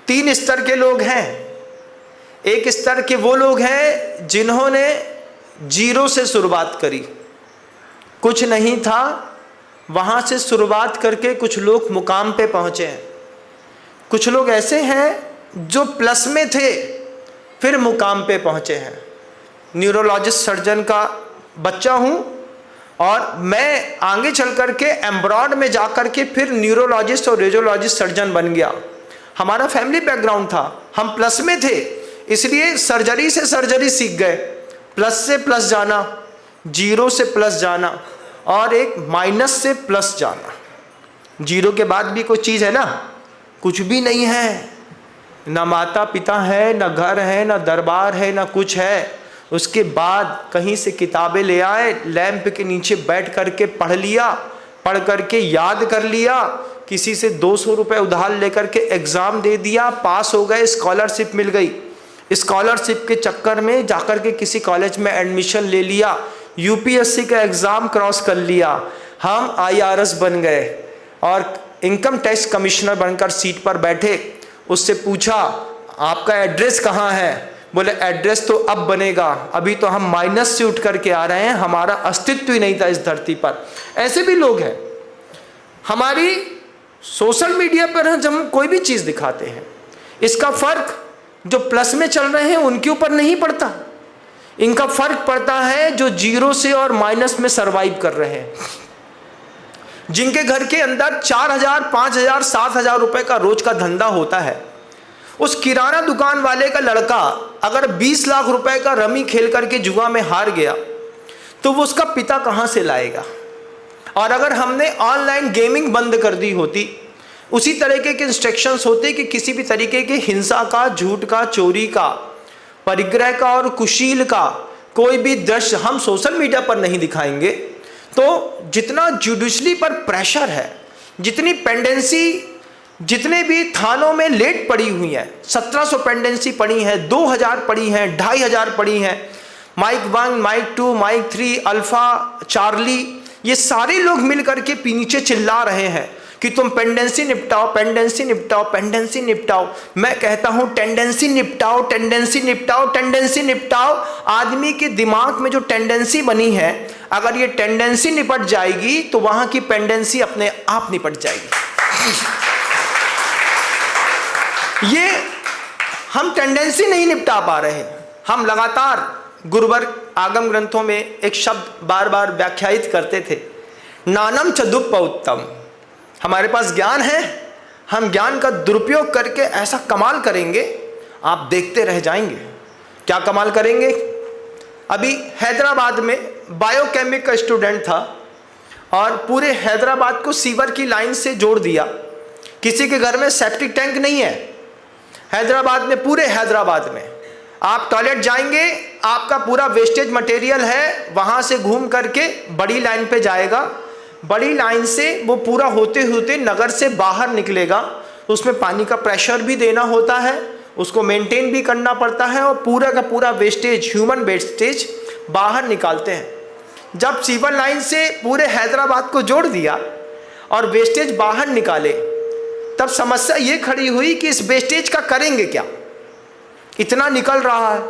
तीन स्तर के लोग हैं। एक स्तर के वो लोग हैं जिन्होंने जीरो से शुरुआत करी, कुछ नहीं था, वहाँ से शुरुआत करके कुछ लोग मुकाम पे पहुँचे हैं। कुछ लोग ऐसे हैं जो प्लस में थे फिर मुकाम पे पहुँचे हैं। न्यूरोलॉजिस्ट सर्जन का बच्चा हूँ और मैं आगे चल कर के एम्ब्रॉड में जा कर के फिर न्यूरोलॉजिस्ट और रेडियोलॉजिस्ट सर्जन बन गया। हमारा फैमिली बैकग्राउंड था, हम प्लस में थे, इसलिए सर्जरी से सर्जरी सीख गए। प्लस से प्लस जाना, जीरो से प्लस जाना और एक माइनस से प्लस जाना। जीरो के बाद भी कोई चीज़ है ना, कुछ भी नहीं है, ना माता पिता है, ना घर है, ना दरबार है, ना कुछ है। उसके बाद कहीं से किताबें ले आए, लैंप के नीचे बैठ करके पढ़ लिया, पढ़ करके याद कर लिया, किसी से 200 रुपये उधार लेकर के एग्ज़ाम दे दिया, पास हो गए, स्कॉलरशिप मिल गई। स्कॉलरशिप के चक्कर में जाकर के किसी कॉलेज में एडमिशन ले लिया, यूपीएससी का एग्ज़ाम क्रॉस कर लिया, हम आईआरएस बन गए और इनकम टैक्स कमिश्नर बनकर सीट पर बैठे। उससे पूछा आपका एड्रेस कहाँ है? बोले एड्रेस तो अब बनेगा, अभी तो हम माइनस से उठ करके आ रहे हैं, हमारा अस्तित्व ही नहीं था इस धरती पर। ऐसे भी लोग हैं। हमारी सोशल मीडिया पर जब हम कोई भी चीज़ दिखाते हैं, इसका फर्क जो प्लस में चल रहे हैं उनके ऊपर नहीं पड़ता, इनका फर्क पड़ता है जो जीरो से और माइनस में सरवाइव कर रहे हैं, जिनके घर के अंदर 4,000, 5,000, 7,000 रुपए का रोज का धंधा होता है। उस किराना दुकान वाले का लड़का अगर 20 लाख रुपए का रमी खेल करके जुआ में हार गया तो वो उसका पिता कहाँ से लाएगा? और अगर हमने ऑनलाइन गेमिंग बंद कर दी होती, उसी तरीके के इंस्ट्रक्शंस होते कि किसी भी तरीके के हिंसा का, झूठ का, चोरी का, परिग्रह का और कुशील का कोई भी दृश्य हम सोशल मीडिया पर नहीं दिखाएंगे, तो जितना जुडिशली पर प्रेशर है, जितनी पेंडेंसी, जितने भी थानों में लेट पड़ी हुई है, 1700 पेंडेंसी पड़ी है, 2000 पड़ी हैं, 2500 पड़ी हैं, mike 1, mike 2, mike 3, alpha, charlie, ये सारे लोग मिल करके नीचे चिल्ला रहे हैं कि तुम पेंडेंसी निपटाओ, पेंडेंसी निपटाओ, पेंडेंसी निपटाओ। मैं कहता हूं टेंडेंसी निपटाओ, टेंडेंसी निपटाओ, टेंडेंसी निपटाओ। आदमी के दिमाग में जो टेंडेंसी बनी है, अगर ये टेंडेंसी निपट जाएगी तो वहां की पेंडेंसी अपने आप निपट जाएगी। ये हम टेंडेंसी नहीं निपटा पा रहे हैं। हम लगातार गुरुवर आगम ग्रंथों में एक शब्द बार बार व्याख्यायित करते थे, नानम चदुपौत्तम। हमारे पास ज्ञान है, हम ज्ञान का दुरुपयोग करके ऐसा कमाल करेंगे, आप देखते रह जाएंगे। क्या कमाल करेंगे? अभी हैदराबाद में बायोकेमिक का स्टूडेंट था और पूरे हैदराबाद को सीवर की लाइन से जोड़ दिया। किसी के घर में सेप्टिक टैंक नहीं है हैदराबाद में, पूरे हैदराबाद में। आप टॉयलेट जाएंगे, आपका पूरा वेस्टेज मटेरियल है, वहाँ से घूम करके बड़ी लाइन पे जाएगा, बड़ी लाइन से वो पूरा होते होते नगर से बाहर निकलेगा। उसमें पानी का प्रेशर भी देना होता है, उसको मेंटेन भी करना पड़ता है और पूरा का पूरा वेस्टेज, ह्यूमन वेस्टेज बाहर निकालते हैं। जब सीवर लाइन से पूरे हैदराबाद को जोड़ दिया और वेस्टेज बाहर निकाले, तब समस्या ये खड़ी हुई कि इस वेस्टेज का करेंगे क्या? इतना निकल रहा है,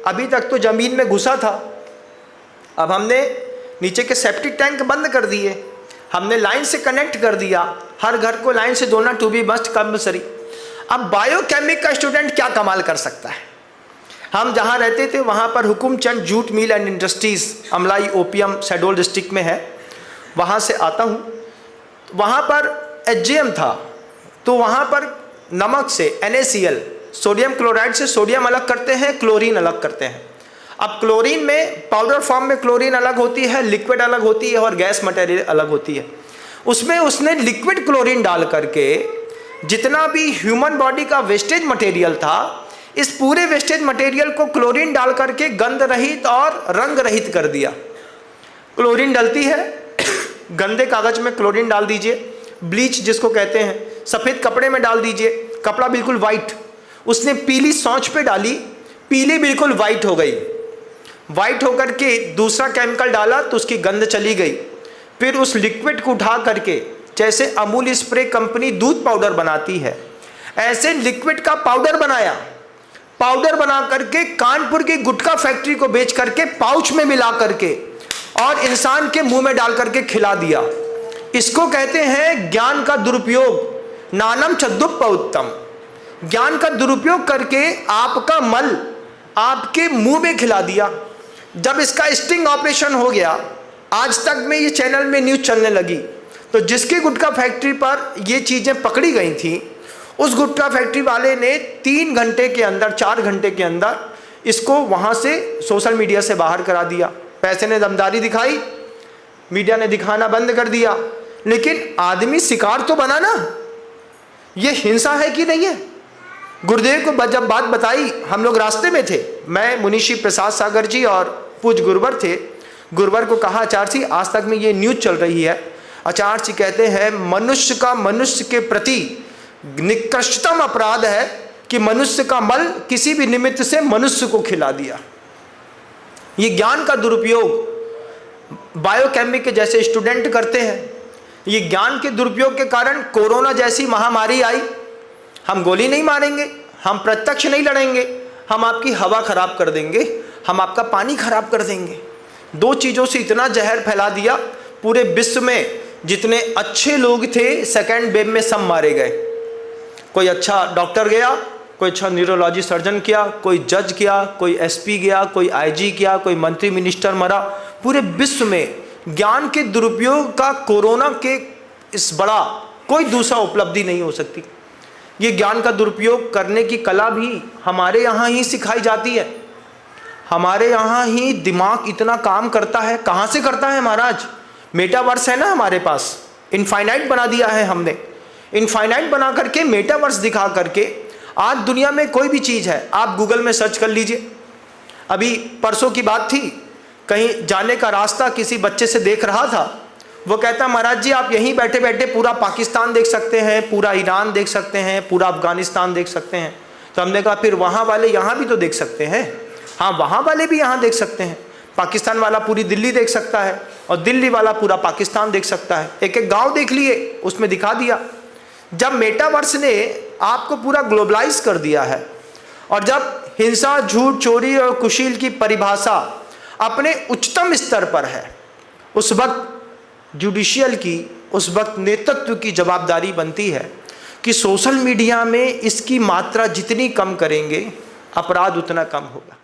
अभी तक तो ज़मीन में घुसा था, अब हमने नीचे के सेप्टिक टैंक बंद कर दिए, हमने लाइन से कनेक्ट कर दिया, हर घर को लाइन से जोड़ना टू बी मस्ट कंपल्सरी। अब बायोकेमिक का स्टूडेंट क्या कमाल कर सकता है? हम जहाँ रहते थे वहाँ पर Hukumchand jute mill and industries, Amlai OPM Shahdol district में है, वहाँ से आता हूँ। वहाँ पर एचजीएम था, तो वहाँ पर नमक से NaCl, सोडियम क्लोराइड से सोडियम अलग करते हैं, क्लोरीन अलग करते हैं। अब क्लोरीन में पाउडर फॉर्म में क्लोरीन अलग होती है, लिक्विड अलग होती है और गैस मटेरियल अलग होती है। उसमें उसने लिक्विड क्लोरीन डाल करके जितना भी ह्यूमन बॉडी का वेस्टेज मटेरियल था, इस पूरे वेस्टेज मटेरियल को क्लोरीन डाल करके गंध रहित और रंग रहित कर दिया। क्लोरीन डलती है, गंदे कागज में क्लोरीन डाल दीजिए, ब्लीच जिसको कहते हैं, सफ़ेद कपड़े में डाल दीजिए, कपड़ा बिल्कुल वाइट। उसने पीली सौंच पे डाली, पीली बिल्कुल वाइट हो गई। वाइट होकर के दूसरा केमिकल डाला तो उसकी गंध चली गई। फिर उस लिक्विड को उठा करके, जैसे अमूल स्प्रे कंपनी दूध पाउडर बनाती है, ऐसे लिक्विड का पाउडर बनाया, पाउडर बना करके कानपुर की गुटखा फैक्ट्री को बेच करके पाउच में मिला करके और इंसान के मुंह में डाल करके खिला दिया। इसको कहते हैं ज्ञान का दुरुपयोग, नानम चद्दुप उत्तम। ज्ञान का दुरुपयोग करके आपका मल आपके मुंह में खिला दिया। जब इसका स्टिंग ऑपरेशन हो गया, आज तक में ये चैनल में न्यूज़ चलने लगी, तो जिसकी गुटखा फैक्ट्री पर ये चीज़ें पकड़ी गई थी, उस गुटखा फैक्ट्री वाले ने 3 घंटे के अंदर, 4 घंटे के अंदर इसको वहाँ से सोशल मीडिया से बाहर करा दिया। पैसे ने दमदारी दिखाई, मीडिया ने दिखाना बंद कर दिया, लेकिन आदमी शिकार तो बना ना। ये हिंसा है कि नहीं है? गुरुदेव को जब बात बताई, हम लोग रास्ते में थे, मैं मुनीषी प्रसाद सागर जी और पूज गुरुवर थे। गुरुवर को कहा, आचार्य जी आज तक में ये न्यूज़ चल रही है। आचार्य जी कहते हैं मनुष्य का मनुष्य के प्रति निकृष्टतम अपराध है कि मनुष्य का मल किसी भी निमित्त से मनुष्य को खिला दिया। ये ज्ञान का दुरुपयोग बायोकेमिक के जैसे स्टूडेंट करते हैं। ये ज्ञान के दुरुपयोग के कारण कोरोना जैसी महामारी आई। हम गोली नहीं मारेंगे, हम प्रत्यक्ष नहीं लड़ेंगे, हम आपकी हवा खराब कर देंगे, हम आपका पानी खराब कर देंगे। 2 चीज़ों से इतना जहर फैला दिया, पूरे विश्व में जितने अच्छे लोग थे सेकेंड वेव में सब मारे गए। कोई अच्छा डॉक्टर गया, कोई अच्छा न्यूरोलॉजी सर्जन किया, कोई जज किया, कोई एसपी गया, कोई आईजी किया, कोई मंत्री मिनिस्टर मरा। पूरे विश्व में ज्ञान के दुरुपयोग का कोरोना के इस बड़ा कोई दूसरा उपलब्धि नहीं हो सकती। ये ज्ञान का दुरुपयोग करने की कला भी हमारे यहाँ ही सिखाई जाती है। हमारे यहाँ ही दिमाग इतना काम करता है। कहाँ से करता है महाराज? मेटावर्स है ना हमारे पास, इनफाइनाइट बना दिया है हमने। इनफाइनाइट बना करके मेटावर्स दिखा करके आज दुनिया में कोई भी चीज़ है, आप गूगल में सर्च कर लीजिए। अभी परसों की बात थी, कहीं जाने का रास्ता किसी बच्चे से देख रहा था। वो कहता, महाराज जी आप यहीं बैठे बैठे पूरा पाकिस्तान देख सकते हैं, पूरा ईरान देख सकते हैं, पूरा अफगानिस्तान देख सकते हैं। तो हमने कहा फिर वहाँ वाले यहाँ भी तो देख सकते हैं। हाँ, वहाँ वाले भी यहाँ देख सकते हैं। पाकिस्तान वाला पूरी दिल्ली देख सकता है और दिल्ली वाला पूरा पाकिस्तान देख सकता है। एक एक गाँव देख लिए, उसमें दिखा दिया। जब मेटावर्स ने आपको पूरा ग्लोबलाइज कर दिया है और जब हिंसा, झूठ, चोरी और कुशील की परिभाषा अपने उच्चतम स्तर पर है, उस वक्त जुडिशियल की, उस वक्त नेतृत्व की जवाबदारी बनती है कि सोशल मीडिया में इसकी मात्रा जितनी कम करेंगे अपराध उतना कम होगा।